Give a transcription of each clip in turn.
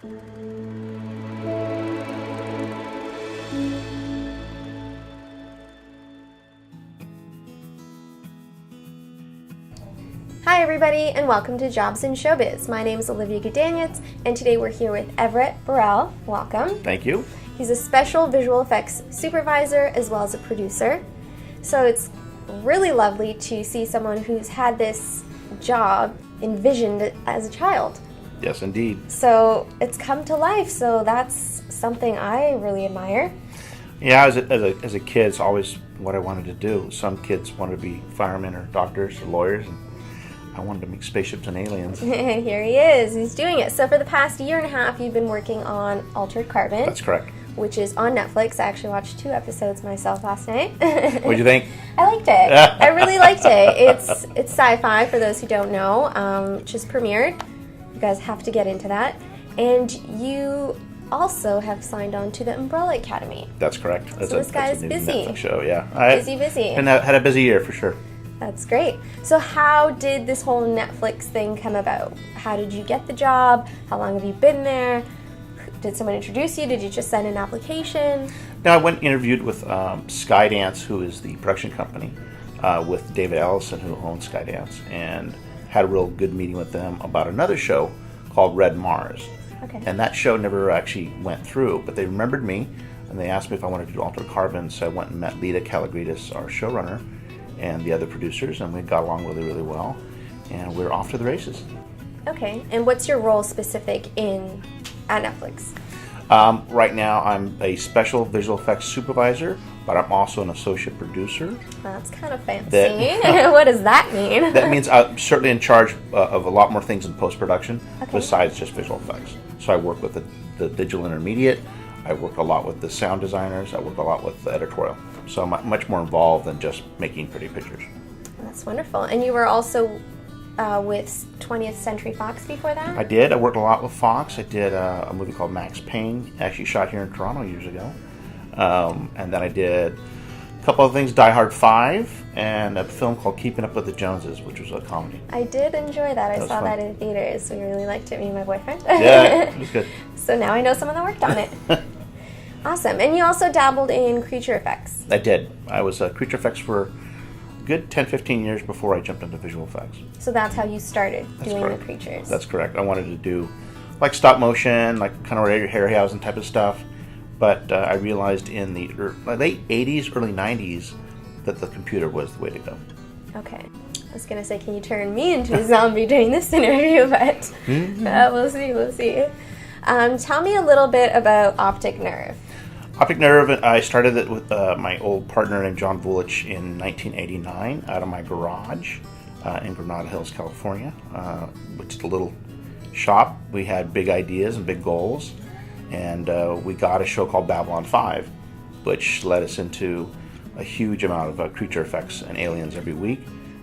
Hi everybody, and welcome to Jobs in Showbiz. My name is Olivia Gudaniec, and today we're here with EVERETT Burrell. Welcome. Thank you. He's a special visual effects supervisor as well as a producer. So it's really lovely to see someone who's had this job envisioned as a child. Yes, indeed. So it's come to life, so that's something I really admire. Yeah, as a kid, it's always what I wanted to do. Some kids wanted to be firemen or doctors or lawyers, and I wanted to make spaceships and aliens. Here he is. He's doing it. So for the past year and a half, you've been working on Altered Carbon. That's correct. Which is on Netflix. I actually watched 2 episodes myself last night. What'd you think? I liked it. I really liked it. It's sci-fi, for those who don't know. Just premiered. You guys have to get into that. And you also have signed on to the Umbrella Academy. That's correct. So this guy's busy. Netflix show, yeah. Busy. And had a busy year for sure. That's great. So how did this whole Netflix thing come about? How did you get the job? How long have you been there? Did someone introduce you? Did you just send an application? Now, I went and interviewed with Skydance, who is the production company, with David Ellison, who owns Skydance, and had a real good meeting with them about another show called Red Mars. Okay. And that show never actually went through, but they remembered me, and they asked me if I wanted to do Altered Carbon, so I went and met Lita Kalagridis, our showrunner, and the other producers, and we got along really, really well, and we're off to the races. Okay, and what's your role specific at Netflix? Right now, I'm a special visual effects supervisor, but I'm also an associate producer. That's kind of fancy. What does that mean? That means I'm certainly in charge of a lot more things in post-production, besides just visual effects. So I work with the digital intermediate, I work a lot with the sound designers, I work a lot with the editorial. So I'm much more involved than just making pretty pictures. That's wonderful. And you were also with 20th Century Fox before that? I did. I worked a lot with Fox. I did a movie called Max Payne, actually shot here in Toronto years ago. And then I did a couple of things, Die Hard 5, and a film called Keeping Up with the Joneses, which was a comedy. I did enjoy that. I saw fun. that in theaters. We really liked it, me and my boyfriend. Yeah, it was good. So now I know someone that worked on it. Awesome. And you also dabbled in creature effects. I did. I was creature effects for a good 10-15 years before I jumped into visual effects. So that's how you started doing correct. the creatures. That's correct. I wanted to do like stop motion, like kind of Harryhausen type of stuff. But I realized in the late 80s, early 90s that the computer was the way to go. Okay. I was going to say, can you turn me into a zombie during this interview? But we'll see. Tell me a little bit about Optic Nerve. Optic Nerve, I started it with my old partner named John Vulich in 1989 out of my garage in Granada Hills, California, which is a little shop. We had big ideas and big goals, and we got a show called Babylon 5, which led us into a huge amount of creature effects and aliens every week,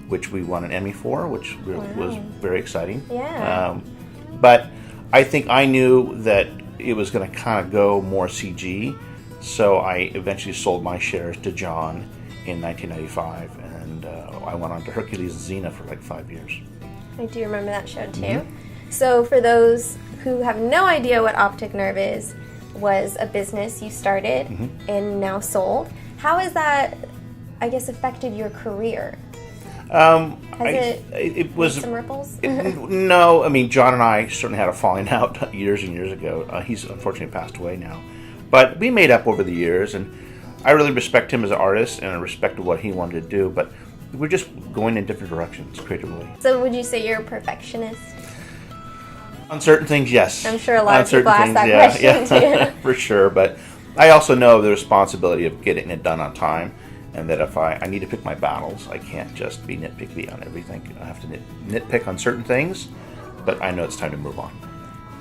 which we won an Emmy for, which was very exciting. Yeah. But I think I knew that it was going to kind of go more CG, so I eventually sold my shares to John in 1995, and I went on to Hercules and Xena for like 5 years. I do remember that show too. So for those who have no idea what Optic Nerve was a business you started and now sold. How has that, I guess, affected your career? Has it made some ripples? No, I mean, John and I certainly had a falling out years and years ago. He's unfortunately passed away now. But we made up over the years, and I really respect him as an artist, and I respected what he wanted to do, but we're just going in different directions creatively. So would you say you're a perfectionist? On certain things, yes. I'm sure a lot of people ask that question too. For sure, but I also know the responsibility of getting it done on time, and that if I need to pick my battles, I can't just be nitpicky on everything. I have to nitpick on certain things, but I know it's time to move on.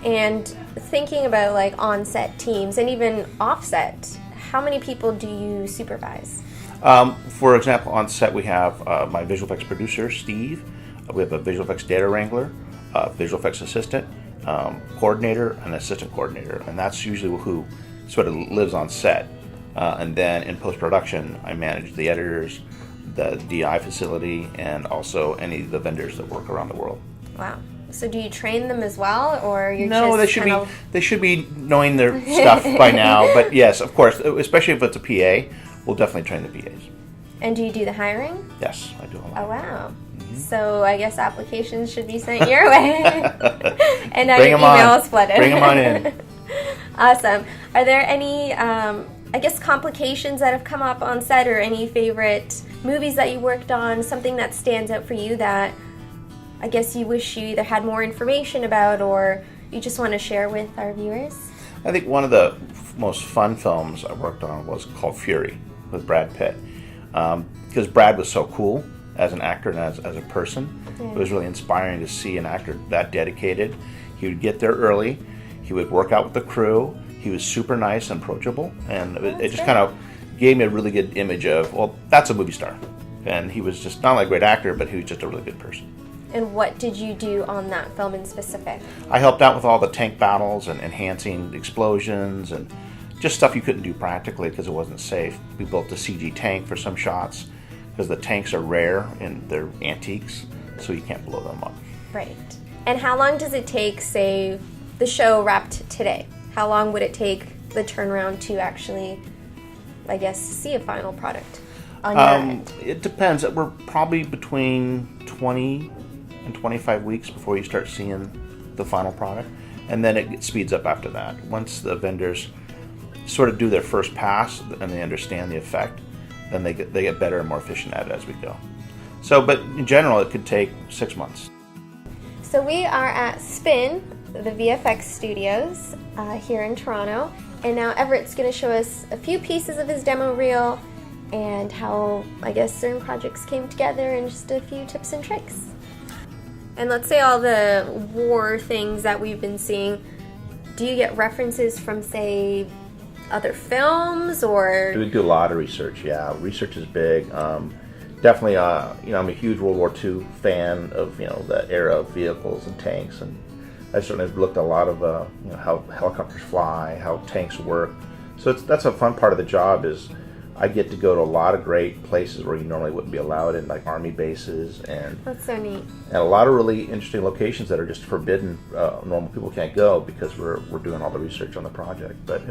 And thinking about like on-set teams and even off-set, how many people do you supervise? For example, on set we have my visual effects producer, Steve. We have a visual effects data wrangler, visual effects assistant, coordinator, and assistant coordinator. And that's usually who sort of lives on set. And then in post-production, I manage the editors, the DI facility, and also any of the vendors that work around the world. Wow. So do you train them as well, or you're no? just They should be knowing their stuff by now. But yes, of course, especially if it's a PA, we'll definitely train the PAs. And do you do the hiring? Yes, I do a lot. Oh wow! So I guess applications should be sent your way, and now your email is flooded. Bring them on in. Awesome. Are there any, I guess, complications that have come up on set, or any favorite movies that you worked on? Something that stands out for you that I guess you wish you either had more information about, or you just want to share with our viewers? I think one of the most fun films I worked on was called Fury with Brad Pitt. Because Brad was so cool as an actor and as a person. Yeah. It was really inspiring to see an actor that dedicated. He would get there early. He would work out with the crew. He was super nice and approachable. And it just kind of gave me a really good image of, well, that's a movie star. And he was just not only a great actor, but he was just a really good person. And what did you do on that film in specific? I helped out with all the tank battles and enhancing explosions and just stuff you couldn't do practically because it wasn't safe. We built a CG tank for some shots because the tanks are rare and they're antiques, so you can't blow them up. Right. And how long does it take, say, the show wrapped today? How long would it take the turnaround to actually, I guess, see a final product on your end? It depends. We're probably between 20 and 25 weeks before you start seeing the final product, and then it speeds up after that. Once the vendors sort of do their first pass and they understand the effect, then they get better and more efficient at it as we go. So, but in general, it could take 6 months. So we are at Spin, the VFX studios here in Toronto, and now Everett's going to show us a few pieces of his demo reel and how, I guess, certain projects came together and just a few tips and tricks. And let's say all the war things that we've been seeing, do you get references from, say, other films, or? We do a lot of research, yeah. Research is big. Definitely, I'm a huge World War II fan of, the era of vehicles and tanks, and I certainly have looked at a lot of, how helicopters fly, how tanks work. So that's a fun part of the job is I get to go to a lot of great places where you normally wouldn't be allowed in, like Army bases, and that's so neat. And a lot of really interesting locations that are just forbidden. Normal people can't go because we're doing all the research on the project. But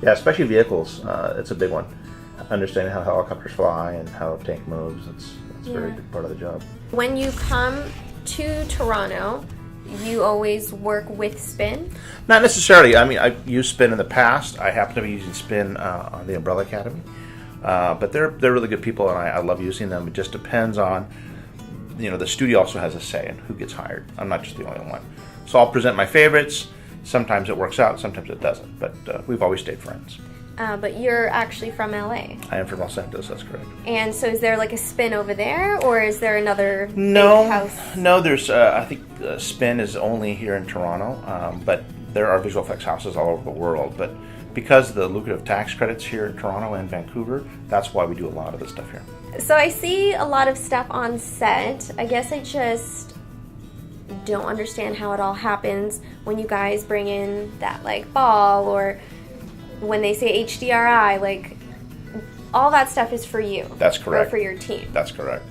especially vehicles. It's a big one. Understanding how helicopters fly and how a tank moves. It's a very big part of the job. When you come to Toronto, you always work with Spin? Not necessarily. I mean, I've used Spin in the past. I happen to be using Spin on the Umbrella Academy. But they're really good people, and I love using them. It just depends on, the studio also has a say in who gets hired. I'm not just the only one. So I'll present my favorites. Sometimes it works out, sometimes it doesn't. But we've always stayed friends. But you're actually from LA. I am from Los Angeles, that's correct. And so is there like a Spin over there, or is there another big house? No, there's, I think Spin is only here in Toronto, but there are visual effects houses all over the world. But because of the lucrative tax credits here in Toronto and Vancouver, that's why we do a lot of this stuff here. So I see a lot of stuff on set. I guess I just don't understand how it all happens when you guys bring in that ball, or when they say HDRI, all that stuff is for you. That's correct. Or for your team. That's correct.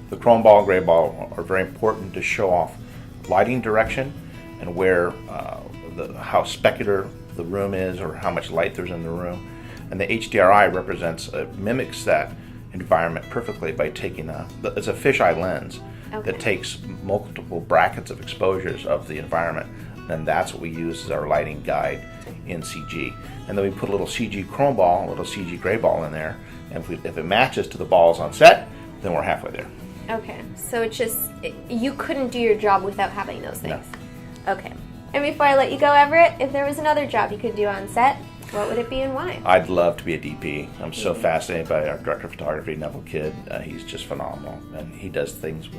The chrome ball and gray ball are very important to show off lighting direction and where how specular the room is or how much light there's in the room. And the HDRI mimics that environment perfectly by taking it's a fisheye lens that takes multiple brackets of exposures of the environment, and that's what we use as our lighting guide in CG. And then we put a little CG chrome ball, a little CG gray ball in there, and if it matches to the balls on set, then we're halfway there. Okay, so it's just, you couldn't do your job without having those things. No. Okay. And before I let you go, Everett, if there was another job you could do on set, what would it be and why? I'd love to be a DP. I'm so fascinated by our director of photography, Neville Kidd. He's just phenomenal, and he does things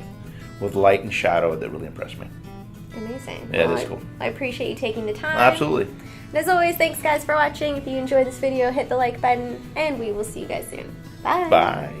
with light and shadow that really impress me. Amazing. Yeah, it is cool. I appreciate you taking the time. Absolutely. And as always, thanks guys for watching. If you enjoyed this video, hit the like button, and we will see you guys soon. Bye. Bye.